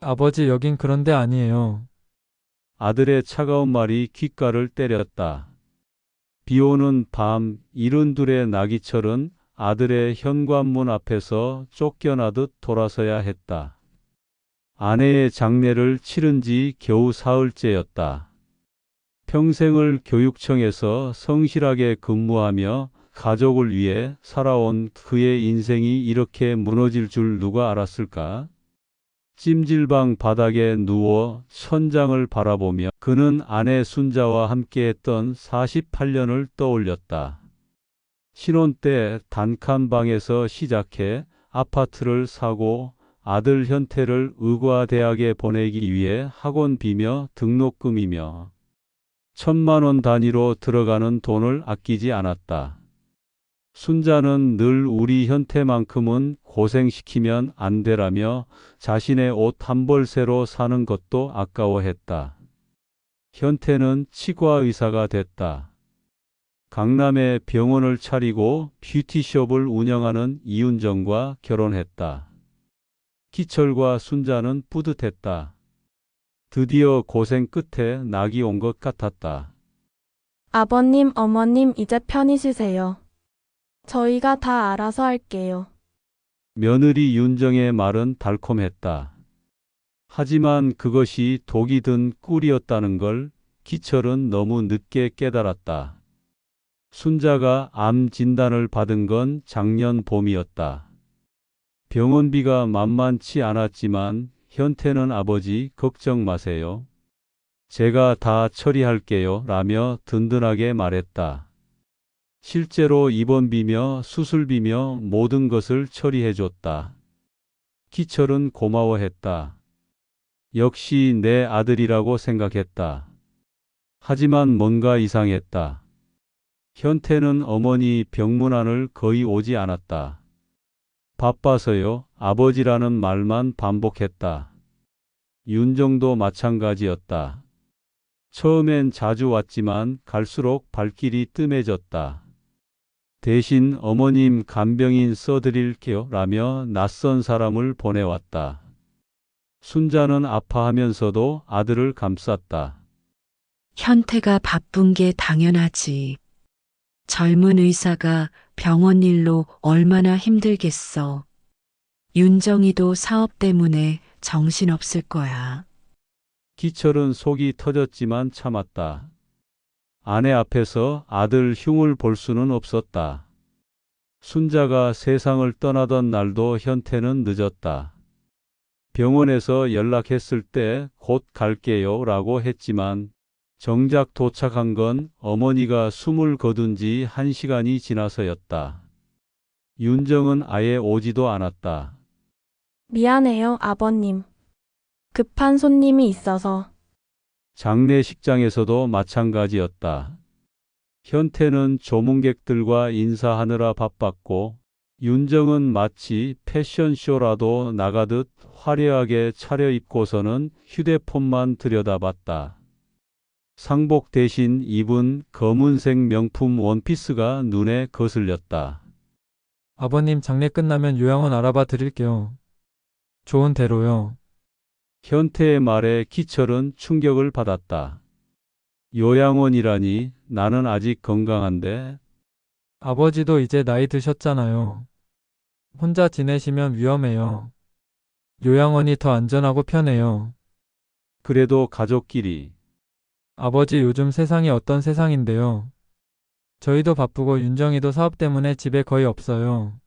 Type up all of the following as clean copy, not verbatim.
아버지, 여긴 그런 데 아니에요. 아들의 차가운 말이 귓가를 때렸다. 비 오는 밤 이른둘의 나기철은 아들의 현관문 앞에서 쫓겨나듯 돌아서야 했다. 아내의 장례를 치른 지 겨우 사흘째였다. 평생을 교육청에서 성실하게 근무하며 가족을 위해 살아온 그의 인생이 이렇게 무너질 줄 누가 알았을까? 찜질방 바닥에 누워 천장을 바라보며 그는 아내 순자와 함께했던 48년을 떠올렸다. 신혼 때 단칸방에서 시작해 아파트를 사고 아들 현태를 의과대학에 보내기 위해 학원비며 등록금이며 1,000만 원 단위로 들어가는 돈을 아끼지 않았다. 순자는 늘 우리 현태만큼은 고생시키면 안 되라며 자신의 옷 한 벌 새로 사는 것도 아까워했다. 현태는 치과 의사가 됐다. 강남에 병원을 차리고 뷰티숍을 운영하는 이윤정과 결혼했다. 기철과 순자는 뿌듯했다. 드디어 고생 끝에 낙이 온 것 같았다. 아버님, 어머님, 이제 편히 쉬세요. 저희가 다 알아서 할게요. 며느리 윤정의 말은 달콤했다. 하지만 그것이 독이 든 꿀이었다는 걸 기철은 너무 늦게 깨달았다. 순자가 암 진단을 받은 건 작년 봄이었다. 병원비가 만만치 않았지만 현태는 아버지 걱정 마세요. 제가 다 처리할게요 라며 든든하게 말했다. 실제로 입원비며 수술비며 모든 것을 처리해줬다. 기철은 고마워했다. 역시 내 아들이라고 생각했다. 하지만 뭔가 이상했다. 현태는 어머니 병문안을 거의 오지 않았다. 바빠서요, 아버지라는 말만 반복했다. 윤정도 마찬가지였다. 처음엔 자주 왔지만 갈수록 발길이 뜸해졌다. 대신 어머님 간병인 써드릴게요 라며 낯선 사람을 보내왔다. 순자는 아파하면서도 아들을 감쌌다. 현태가 바쁜 게 당연하지. 젊은 의사가 병원 일로 얼마나 힘들겠어. 윤정이도 사업 때문에 정신없을 거야. 기철은 속이 터졌지만 참았다. 아내 앞에서 아들 흉을 볼 수는 없었다. 순자가 세상을 떠나던 날도 현태는 늦었다. 병원에서 연락했을 때 곧 갈게요 라고 했지만 정작 도착한 건 어머니가 숨을 거둔 지 1시간이 지나서였다. 윤정은 아예 오지도 않았다. 미안해요, 아버님. 급한 손님이 있어서. 장례식장에서도 마찬가지였다. 현태는 조문객들과 인사하느라 바빴고 윤정은 마치 패션쇼라도 나가듯 화려하게 차려입고서는 휴대폰만 들여다봤다. 상복 대신 입은 검은색 명품 원피스가 눈에 거슬렸다. 아버님, 장례 끝나면 요양원 알아봐 드릴게요. 좋은 대로요. 현태의 말에 기철은 충격을 받았다. 요양원이라니 나는 아직 건강한데. 아버지도 이제 나이 드셨잖아요. 혼자 지내시면 위험해요. 요양원이 더 안전하고 편해요. 그래도 가족끼리. 아버지, 요즘 세상이 어떤 세상인데요. 저희도 바쁘고 윤정이도 사업 때문에 집에 거의 없어요.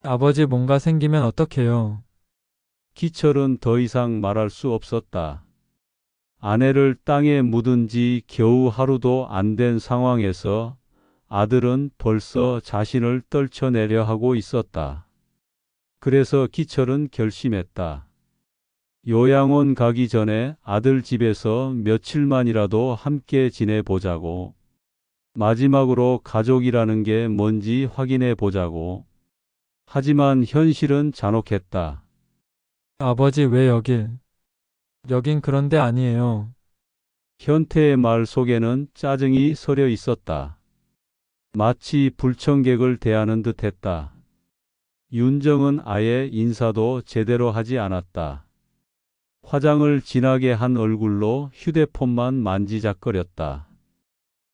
아버지 뭔가 생기면 어떡해요. 기철은 더 이상 말할 수 없었다. 아내를 땅에 묻은 지 겨우 하루도 안 된 상황에서 아들은 벌써 자신을 떨쳐내려 하고 있었다. 그래서 기철은 결심했다. 요양원 가기 전에 아들 집에서 며칠만이라도 함께 지내보자고. 마지막으로 가족이라는 게 뭔지 확인해 보자고. 하지만 현실은 잔혹했다. 아버지, 왜 여길? 여긴 그런 데 아니에요. 현태의 말 속에는 짜증이 서려 있었다. 마치 불청객을 대하는 듯 했다. 윤정은 아예 인사도 제대로 하지 않았다. 화장을 진하게 한 얼굴로 휴대폰만 만지작거렸다.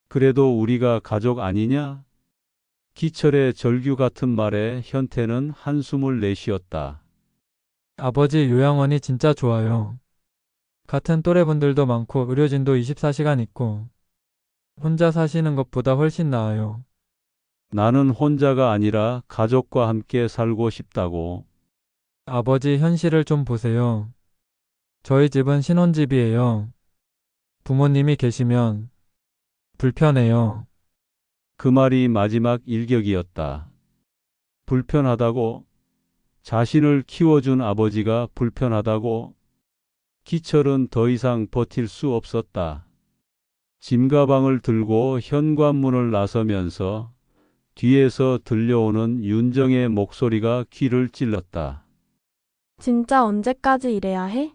그래도 우리가 가족 아니냐? 기철의 절규 같은 말에 현태는 한숨을 내쉬었다. 아버지 요양원이 진짜 좋아요. 같은 또래분들도 많고 의료진도 24시간 있고 혼자 사시는 것보다 훨씬 나아요. 나는 혼자가 아니라 가족과 함께 살고 싶다고. 아버지 현실을 좀 보세요. 저희 집은 신혼집이에요. 부모님이 계시면 불편해요. 그 말이 마지막 일격이었다. 불편하다고? 자신을 키워준 아버지가 불편하다고? 기철은 더 이상 버틸 수 없었다. 짐가방을 들고 현관문을 나서면서 뒤에서 들려오는 윤정의 목소리가 귀를 찔렀다. 진짜 언제까지 이래야 해?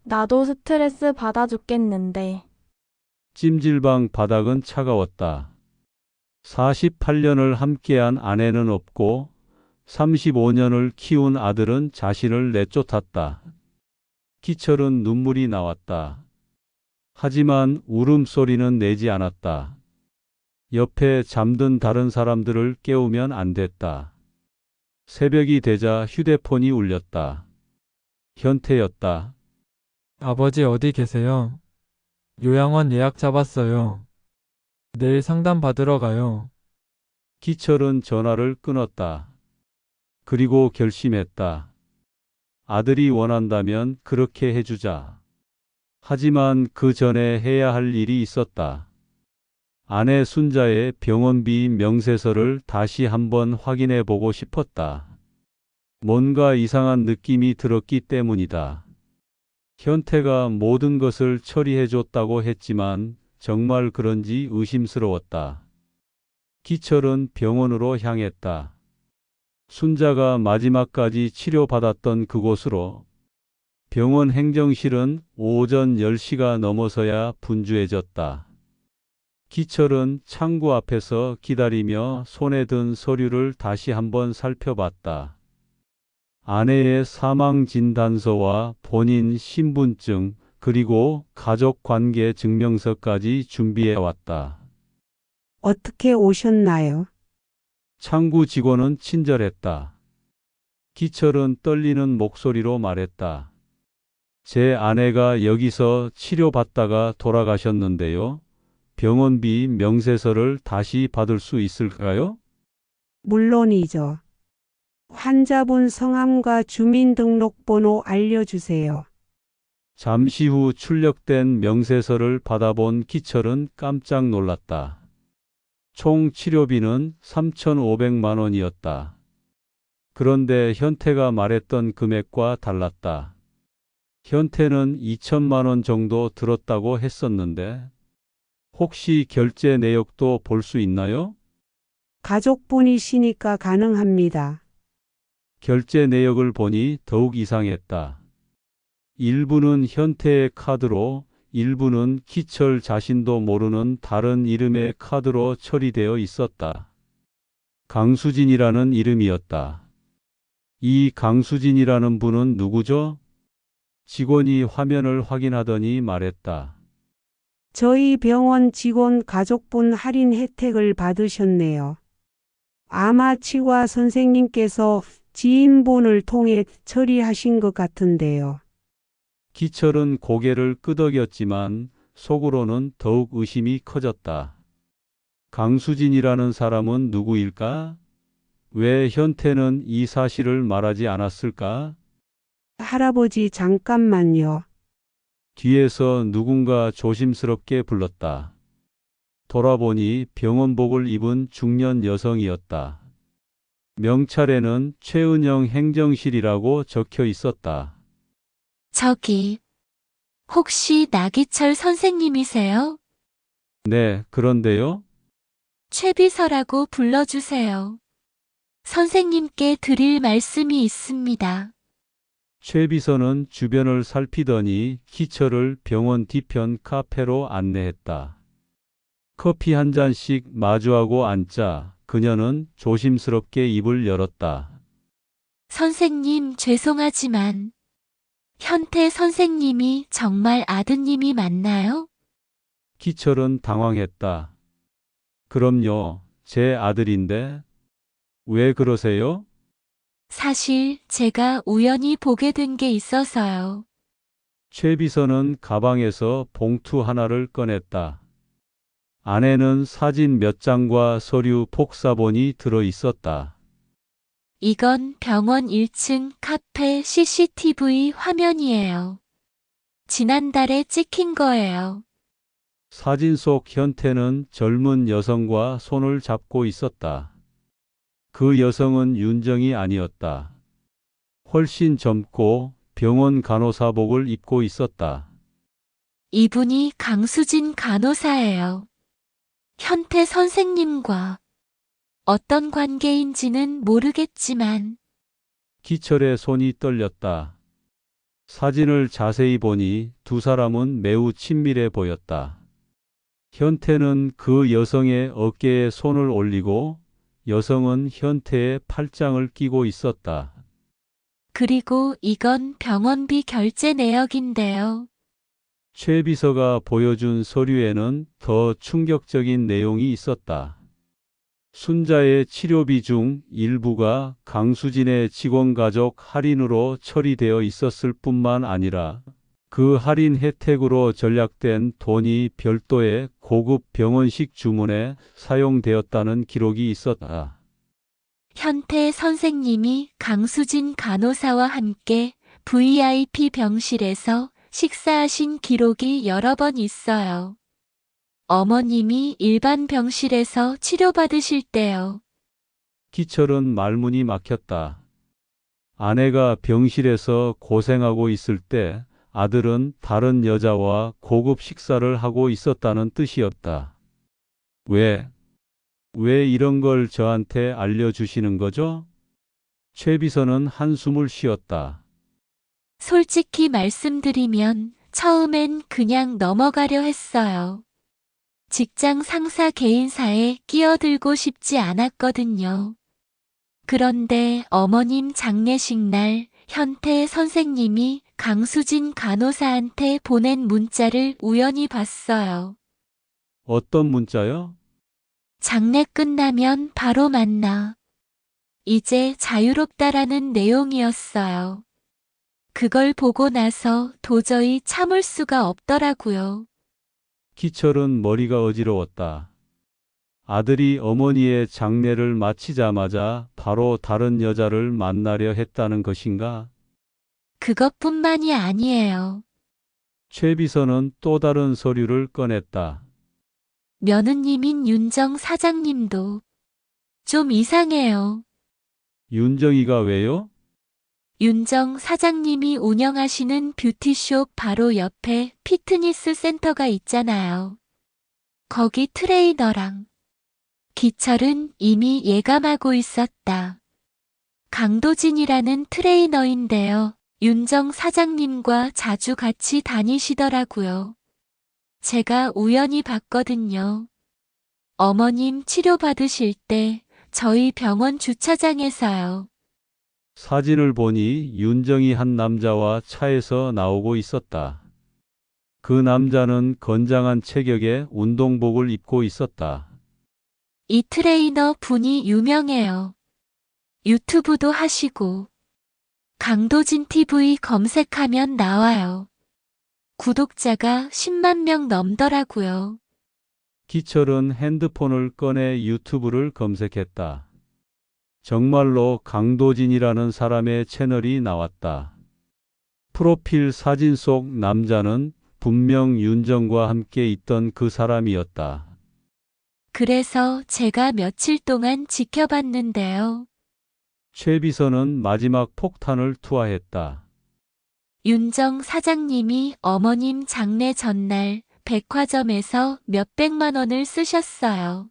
나도 스트레스 받아 죽겠는데. 찜질방 바닥은 차가웠다. 48년을 함께한 아내는 없고 35년을 키운 아들은 자신을 내쫓았다. 기철은 눈물이 나왔다. 하지만 울음소리는 내지 않았다. 옆에 잠든 다른 사람들을 깨우면 안 됐다. 새벽이 되자 휴대폰이 울렸다. 현태였다. 아버지 어디 계세요? 요양원 예약 잡았어요. 내일 상담 받으러 가요. 기철은 전화를 끊었다. 그리고 결심했다. 아들이 원한다면 그렇게 해주자. 하지만 그 전에 해야 할 일이 있었다. 아내 순자의 병원비 명세서를 다시 한번 확인해 보고 싶었다. 뭔가 이상한 느낌이 들었기 때문이다. 현태가 모든 것을 처리해 줬다고 했지만 정말 그런지 의심스러웠다. 기철은 병원으로 향했다. 순자가 마지막까지 치료받았던 그곳으로. 병원 행정실은 오전 10시가 넘어서야 분주해졌다. 기철은 창구 앞에서 기다리며 손에 든 서류를 다시 한번 살펴봤다. 아내의 사망진단서와 본인 신분증 그리고 가족관계 증명서까지 준비해왔다. 어떻게 오셨나요? 창구 직원은 친절했다. 기철은 떨리는 목소리로 말했다. 제 아내가 여기서 치료받다가 돌아가셨는데요. 병원비 명세서를 다시 받을 수 있을까요? 물론이죠. 환자분 성함과 주민등록번호 알려주세요. 잠시 후 출력된 명세서를 받아본 기철은 깜짝 놀랐다. 총 치료비는 3,500만 원이었다. 그런데 현태가 말했던 금액과 달랐다. 현태는 2천만 원 정도 들었다고 했었는데 혹시 결제 내역도 볼 수 있나요? 가족분이시니까 가능합니다. 결제 내역을 보니 더욱 이상했다. 일부는 현태의 카드로, 일부는 기철 자신도 모르는 다른 이름의 카드로 처리되어 있었다. 강수진이라는 이름이었다. 이 강수진이라는 분은 누구죠? 직원이 화면을 확인하더니 말했다. 저희 병원 직원 가족분 할인 혜택을 받으셨네요. 아마 치과 선생님께서 지인분을 통해 처리하신 것 같은데요. 기철은 고개를 끄덕였지만 속으로는 더욱 의심이 커졌다. 강수진이라는 사람은 누구일까? 왜 현태는 이 사실을 말하지 않았을까? 할아버지 잠깐만요. 뒤에서 누군가 조심스럽게 불렀다. 돌아보니 병원복을 입은 중년 여성이었다. 명찰에는 최은영 행정실이라고 적혀 있었다. 저기, 혹시 나기철 선생님이세요? 네, 그런데요? 최 비서라고 불러주세요. 선생님께 드릴 말씀이 있습니다. 최 비서는 주변을 살피더니 기철을 병원 뒤편 카페로 안내했다. 커피 한 잔씩 마주하고 앉자 그녀는 조심스럽게 입을 열었다. 선생님 죄송하지만 현태 선생님이 정말 아드님이 맞나요? 기철은 당황했다. 그럼요, 제 아들인데. 왜 그러세요? 사실 제가 우연히 보게 된 게 있어서요. 최 비서는 가방에서 봉투 하나를 꺼냈다. 안에는 사진 몇 장과 서류 복사본이 들어 있었다. 이건 병원 1층 카페 CCTV 화면이에요. 지난달에 찍힌 거예요. 사진 속 현태는 젊은 여성과 손을 잡고 있었다. 그 여성은 윤정이 아니었다. 훨씬 젊고 병원 간호사복을 입고 있었다. 이분이 강수진 간호사예요. 현태 선생님과 어떤 관계인지는 모르겠지만 기철의 손이 떨렸다. 사진을 자세히 보니 두 사람은 매우 친밀해 보였다. 현태는 그 여성의 어깨에 손을 올리고 여성은 현태의 팔짱을 끼고 있었다. 그리고 이건 병원비 결제 내역인데요. 최 비서가 보여준 서류에는 더 충격적인 내용이 있었다. 순자의 치료비 중 일부가 강수진의 직원 가족 할인으로 처리되어 있었을 뿐만 아니라 그 할인 혜택으로 전략된 돈이 별도의 고급 병원식 주문에 사용되었다는 기록이 있었다. 현태 선생님이 강수진 간호사와 함께 VIP 병실에서 식사하신 기록이 여러 번 있어요. 어머님이 일반 병실에서 치료받으실 때요. 기철은 말문이 막혔다. 아내가 병실에서 고생하고 있을 때 아들은 다른 여자와 고급 식사를 하고 있었다는 뜻이었다. 왜 이런 걸 저한테 알려주시는 거죠? 최 비서는 한숨을 쉬었다. 솔직히 말씀드리면 처음엔 그냥 넘어가려 했어요. 직장 상사 개인사에 끼어들고 싶지 않았거든요. 그런데 어머님 장례식 날 현태 선생님이 강수진 간호사한테 보낸 문자를 우연히 봤어요. 어떤 문자요? 장례 끝나면 바로 만나. 이제 자유롭다라는 내용이었어요. 그걸 보고 나서 도저히 참을 수가 없더라고요. 기철은 머리가 어지러웠다. 아들이 어머니의 장례를 마치자마자 바로 다른 여자를 만나려 했다는 것인가? 그것뿐만이 아니에요. 최 비서는 또 다른 서류를 꺼냈다. 며느님인 윤정 사장님도 좀 이상해요. 윤정이가 왜요? 윤정 사장님이 운영하시는 뷰티숍 바로 옆에 피트니스 센터가 있잖아요. 거기 트레이너랑 기철은 이미 예감하고 있었다. 강도진이라는 트레이너인데요. 윤정 사장님과 자주 같이 다니시더라고요. 제가 우연히 봤거든요. 어머님 치료받으실 때 저희 병원 주차장에서요. 사진을 보니 윤정이 한 남자와 차에서 나오고 있었다. 그 남자는 건장한 체격의 운동복을 입고 있었다. 이 트레이너 분이 유명해요. 유튜브도 하시고 강도진 TV 검색하면 나와요. 구독자가 10만 명 넘더라고요. 기철은 핸드폰을 꺼내 유튜브를 검색했다. 정말로 강도진이라는 사람의 채널이 나왔다. 프로필 사진 속 남자는 분명 윤정과 함께 있던 그 사람이었다. 그래서 제가 며칠 동안 지켜봤는데요. 최 비서는 마지막 폭탄을 투하했다. 윤정 사장님이 어머님 장례 전날 백화점에서 몇백만 원을 쓰셨어요.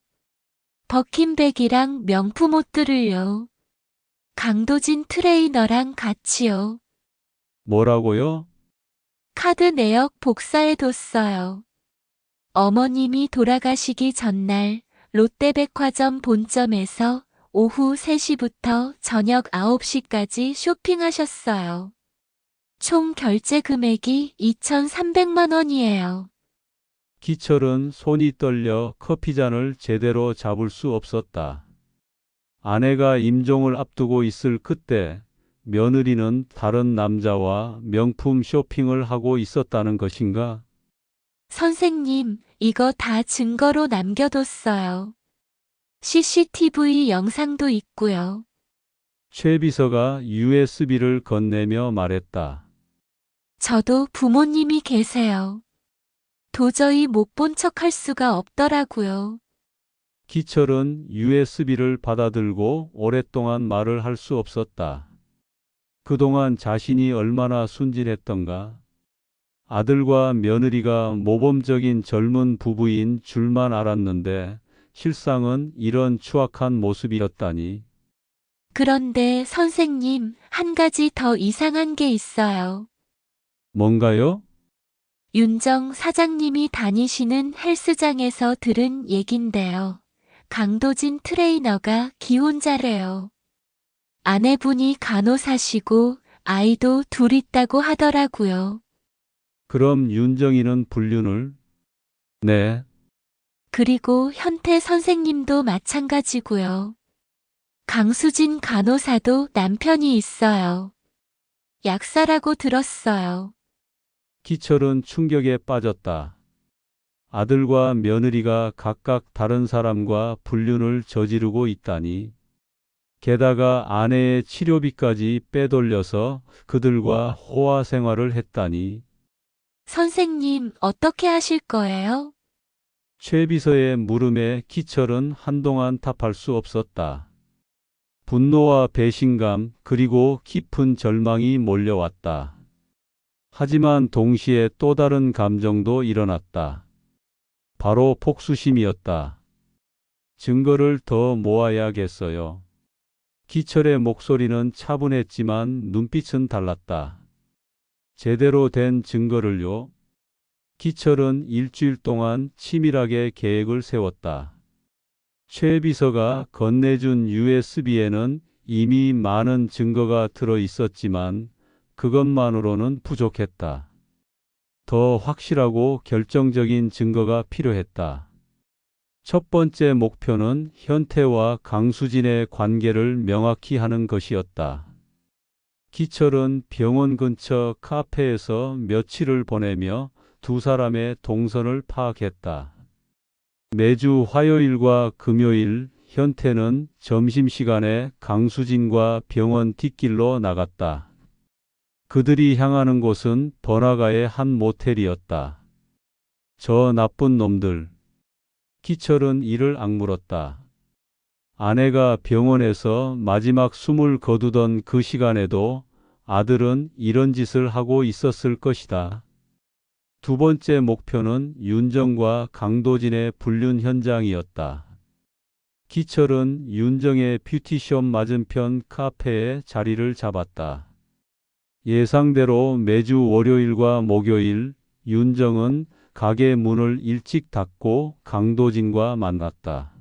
버킨백이랑 명품 옷들을요. 강도진 트레이너랑 같이요. 뭐라고요? 카드 내역 복사해뒀어요. 어머님이 돌아가시기 전날 롯데백화점 본점에서 오후 3시부터 저녁 9시까지 쇼핑하셨어요. 총 결제 금액이 2,300만 원이에요. 기철은 손이 떨려 커피잔을 제대로 잡을 수 없었다. 아내가 임종을 앞두고 있을 그때 며느리는 다른 남자와 명품 쇼핑을 하고 있었다는 것인가? 선생님, 이거 다 증거로 남겨뒀어요. CCTV 영상도 있고요. 최 비서가 USB를 건네며 말했다. 저도 부모님이 계세요. 도저히 못 본 척할 수가 없더라고요. 기철은 USB를 받아들고 오랫동안 말을 할 수 없었다. 그동안 자신이 얼마나 순진했던가. 아들과 며느리가 모범적인 젊은 부부인 줄만 알았는데 실상은 이런 추악한 모습이었다니. 그런데 선생님, 한 가지 더 이상한 게 있어요. 뭔가요? 윤정 사장님이 다니시는 헬스장에서 들은 얘긴데요. 강도진 트레이너가 기혼자래요. 아내분이 간호사시고 아이도 둘 있다고 하더라고요. 그럼 윤정이는 불륜을? 네. 그리고 현태 선생님도 마찬가지고요. 강수진 간호사도 남편이 있어요. 약사라고 들었어요. 기철은 충격에 빠졌다. 아들과 며느리가 각각 다른 사람과 불륜을 저지르고 있다니. 게다가 아내의 치료비까지 빼돌려서 그들과 호화 생활을 했다니. 선생님, 어떻게 하실 거예요? 최 비서의 물음에 기철은 한동안 답할 수 없었다. 분노와 배신감 그리고 깊은 절망이 몰려왔다. 하지만 동시에 또 다른 감정도 일어났다. 바로 복수심이었다. 증거를 더 모아야겠어요. 기철의 목소리는 차분했지만 눈빛은 달랐다. 제대로 된 증거를요? 기철은 일주일 동안 치밀하게 계획을 세웠다. 최 비서가 건네준 USB에는 이미 많은 증거가 들어 있었지만 그것만으로는 부족했다. 더 확실하고 결정적인 증거가 필요했다. 첫 번째 목표는 현태와 강수진의 관계를 명확히 하는 것이었다. 기철은 병원 근처 카페에서 며칠을 보내며 두 사람의 동선을 파악했다. 매주 화요일과 금요일 현태는 점심시간에 강수진과 병원 뒷길로 나갔다. 그들이 향하는 곳은 번화가의 한 모텔이었다. 저 나쁜 놈들. 기철은 이를 악물었다. 아내가 병원에서 마지막 숨을 거두던 그 시간에도 아들은 이런 짓을 하고 있었을 것이다. 두 번째 목표는 윤정과 강도진의 불륜 현장이었다. 기철은 윤정의 뷰티숍 맞은편 카페에 자리를 잡았다. 예상대로 매주 월요일과 목요일 윤정은 가게 문을 일찍 닫고 강도진과 만났다.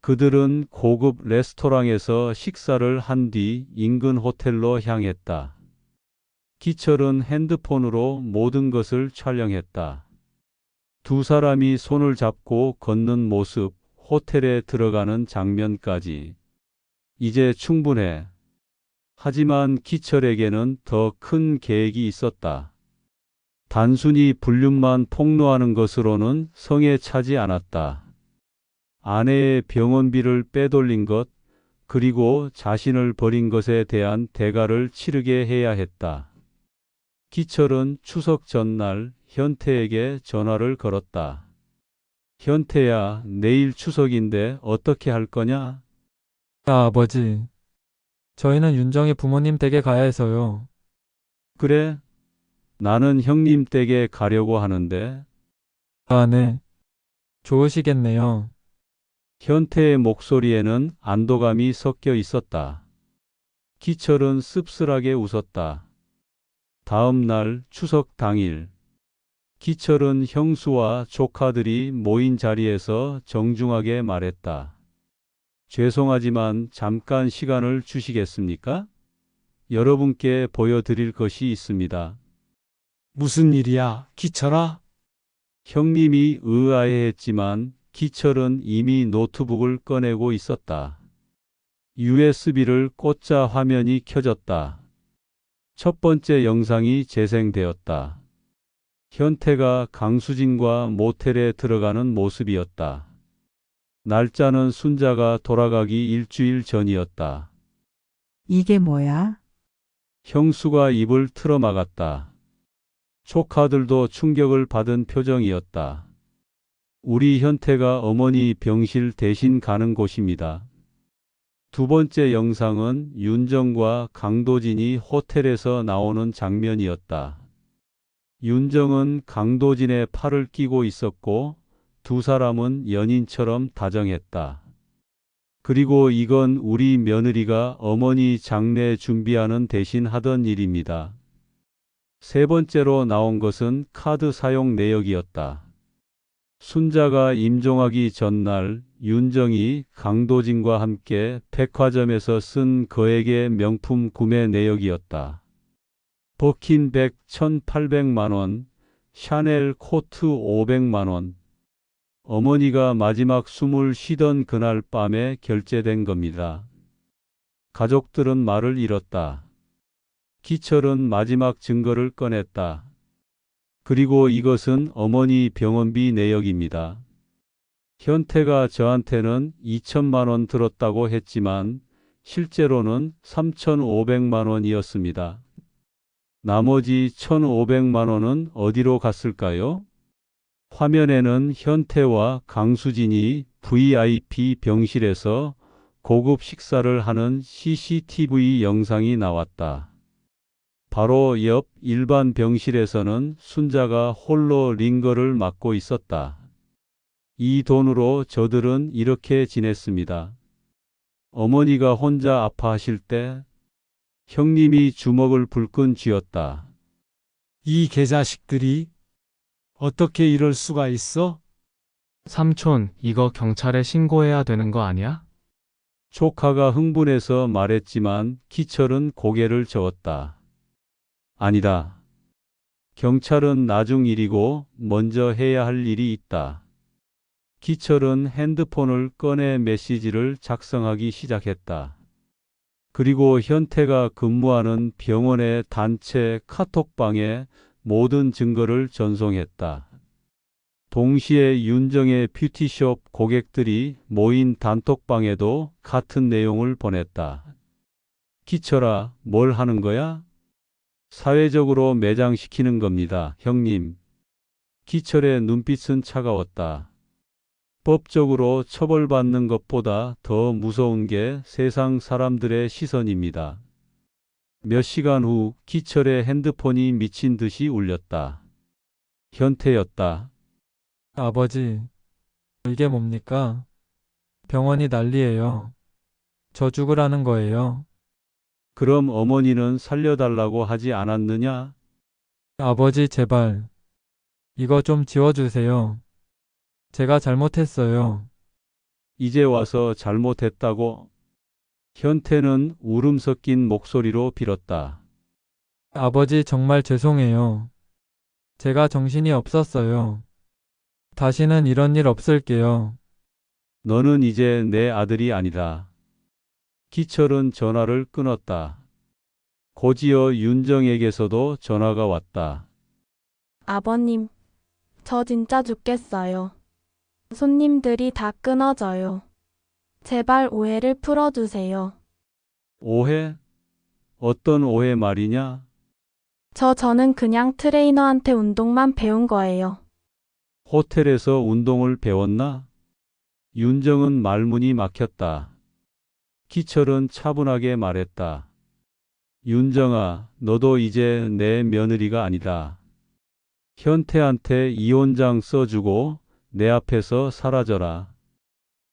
그들은 고급 레스토랑에서 식사를 한 뒤 인근 호텔로 향했다. 기철은 핸드폰으로 모든 것을 촬영했다. 두 사람이 손을 잡고 걷는 모습, 호텔에 들어가는 장면까지. 이제 충분해. 하지만 기철에게는 더 큰 계획이 있었다. 단순히 불륜만 폭로하는 것으로는 성에 차지 않았다. 아내의 병원비를 빼돌린 것, 그리고 자신을 버린 것에 대한 대가를 치르게 해야 했다. 기철은 추석 전날 현태에게 전화를 걸었다. 현태야, 내일 추석인데 어떻게 할 거냐? 아버지. 저희는 윤정이 부모님 댁에 가야 해서요. 그래? 나는 형님 댁에 가려고 하는데. 아, 네. 좋으시겠네요. 현태의 목소리에는 안도감이 섞여 있었다. 기철은 씁쓸하게 웃었다. 다음 날 추석 당일. 기철은 형수와 조카들이 모인 자리에서 정중하게 말했다. 죄송하지만 잠깐 시간을 주시겠습니까? 여러분께 보여드릴 것이 있습니다. 무슨 일이야, 기철아? 형님이 의아해했지만 기철은 이미 노트북을 꺼내고 있었다. USB를 꽂자 화면이 켜졌다. 첫 번째 영상이 재생되었다. 현태가 강수진과 모텔에 들어가는 모습이었다. 날짜는 순자가 돌아가기 일주일 전이었다. 이게 뭐야? 형수가 입을 틀어막았다. 조카들도 충격을 받은 표정이었다. 우리 현태가 어머니 병실 대신 가는 곳입니다. 두 번째 영상은 윤정과 강도진이 호텔에서 나오는 장면이었다. 윤정은 강도진의 팔을 끼고 있었고 두 사람은 연인처럼 다정했다. 그리고 이건 우리 며느리가 어머니 장례 준비하는 대신 하던 일입니다. 세 번째로 나온 것은 카드 사용 내역이었다. 순자가 임종하기 전날 윤정이 강도진과 함께 백화점에서 쓴 거액의 명품 구매 내역이었다. 버킨백 1,800만 원, 샤넬 코트 500만 원. 어머니가 마지막 숨을 쉬던 그날 밤에 결제된 겁니다. 가족들은 말을 잃었다. 기철은 마지막 증거를 꺼냈다. 그리고 이것은 어머니 병원비 내역입니다. 현태가 저한테는 2천만 원 들었다고 했지만 실제로는 3,500만 원이었습니다. 나머지 1,500만 원은 어디로 갔을까요? 화면에는 현태와 강수진이 VIP 병실에서 고급 식사를 하는 CCTV 영상이 나왔다. 바로 옆 일반 병실에서는 순자가 홀로 링거를 맡고 있었다. 이 돈으로 저들은 이렇게 지냈습니다. 어머니가 혼자 아파하실 때 형님이 주먹을 불끈 쥐었다. 이 개자식들이 어떻게 이럴 수가 있어? 삼촌, 이거 경찰에 신고해야 되는 거 아니야? 조카가 흥분해서 말했지만 기철은 고개를 저었다. 아니다. 경찰은 나중 일이고 먼저 해야 할 일이 있다. 기철은 핸드폰을 꺼내 메시지를 작성하기 시작했다. 그리고 현태가 근무하는 병원의 단체 카톡방에 모든 증거를 전송했다. 동시에 윤정의 뷰티숍 고객들이 모인 단톡방에도 같은 내용을 보냈다. 기철아, 뭘 하는 거야? 사회적으로 매장시키는 겁니다, 형님. 기철의 눈빛은 차가웠다. 법적으로 처벌받는 것보다 더 무서운 게 세상 사람들의 시선입니다. 몇 시간 후 기철의 핸드폰이 미친 듯이 울렸다. 현태였다. 아버지, 이게 뭡니까? 병원이 난리예요. 저 죽으라는 거예요. 그럼 어머니는 살려달라고 하지 않았느냐? 아버지, 제발. 이거 좀 지워주세요. 제가 잘못했어요. 이제 와서 잘못했다고? 현태는 울음 섞인 목소리로 빌었다. 아버지, 정말 죄송해요. 제가 정신이 없었어요. 다시는 이런 일 없을게요. 너는 이제 내 아들이 아니다. 기철은 전화를 끊었다. 곧이어 윤정에게서도 전화가 왔다. 아버님, 저 진짜 죽겠어요. 손님들이 다 끊어져요. 제발 오해를 풀어주세요. 오해? 어떤 오해 말이냐? 저는 그냥 트레이너한테 운동만 배운 거예요. 호텔에서 운동을 배웠나? 윤정은 말문이 막혔다. 기철은 차분하게 말했다. 윤정아, 너도 이제 내 며느리가 아니다. 현태한테 이혼장 써주고 내 앞에서 사라져라.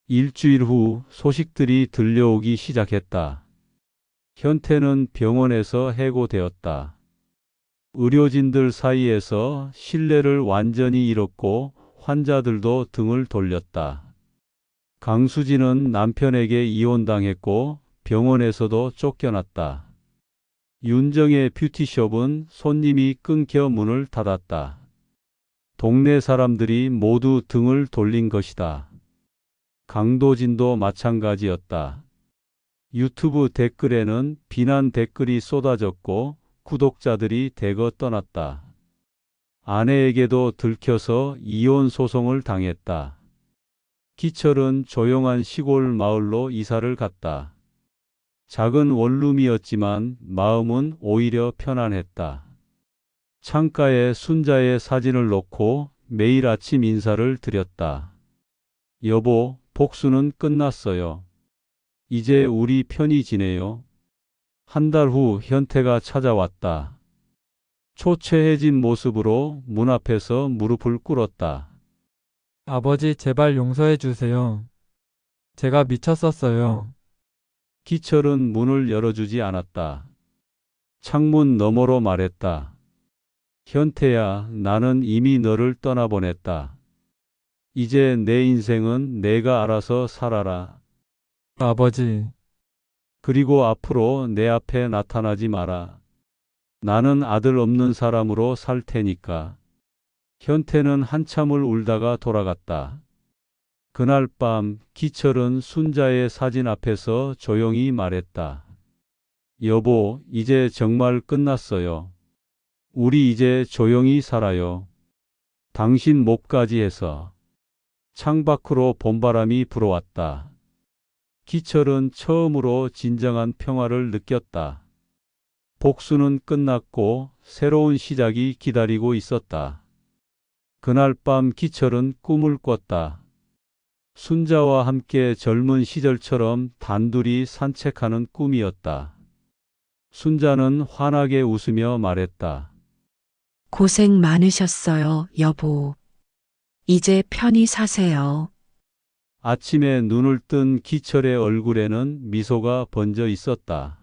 일주일 후 소식들이 들려오기 시작했다. 현태는 병원에서 해고되었다. 의료진들 사이에서 신뢰를 완전히 잃었고 환자들도 등을 돌렸다. 강수진은 남편에게 이혼당했고 병원에서도 쫓겨났다. 윤정의 뷰티숍은 손님이 끊겨 문을 닫았다. 동네 사람들이 모두 등을 돌린 것이다. 강도진도 마찬가지였다. 유튜브 댓글에는 비난 댓글이 쏟아졌고 구독자들이 대거 떠났다. 아내에게도 들켜서 이혼 소송을 당했다. 기철은 조용한 시골 마을로 이사를 갔다. 작은 원룸이었지만 마음은 오히려 편안했다. 창가에 순자의 사진을 놓고 매일 아침 인사를 드렸다. 여보, 복수는 끝났어요. 이제 우리 편히 지내요. 한 달 후 현태가 찾아왔다. 초췌해진 모습으로 문 앞에서 무릎을 꿇었다. 아버지, 제발 용서해 주세요. 제가 미쳤었어요. 기철은 문을 열어주지 않았다. 창문 너머로 말했다. 현태야, 나는 이미 너를 떠나보냈다. 이제 내 인생은 내가 알아서 살아라. 아버지, 그리고 앞으로 내 앞에 나타나지 마라. 나는 아들 없는 사람으로 살 테니까. 현태는 한참을 울다가 돌아갔다. 그날 밤 기철은 순자의 사진 앞에서 조용히 말했다. 여보, 이제 정말 끝났어요. 우리 이제 조용히 살아요. 당신 몫까지 해서. 창밖으로 봄바람이 불어왔다. 기철은 처음으로 진정한 평화를 느꼈다. 복수는 끝났고 새로운 시작이 기다리고 있었다. 그날 밤 기철은 꿈을 꿨다. 순자와 함께 젊은 시절처럼 단둘이 산책하는 꿈이었다. 순자는 환하게 웃으며 말했다. 고생 많으셨어요, 여보. 이제 편히 사세요. 아침에 눈을 뜬 기철의 얼굴에는 미소가 번져 있었다.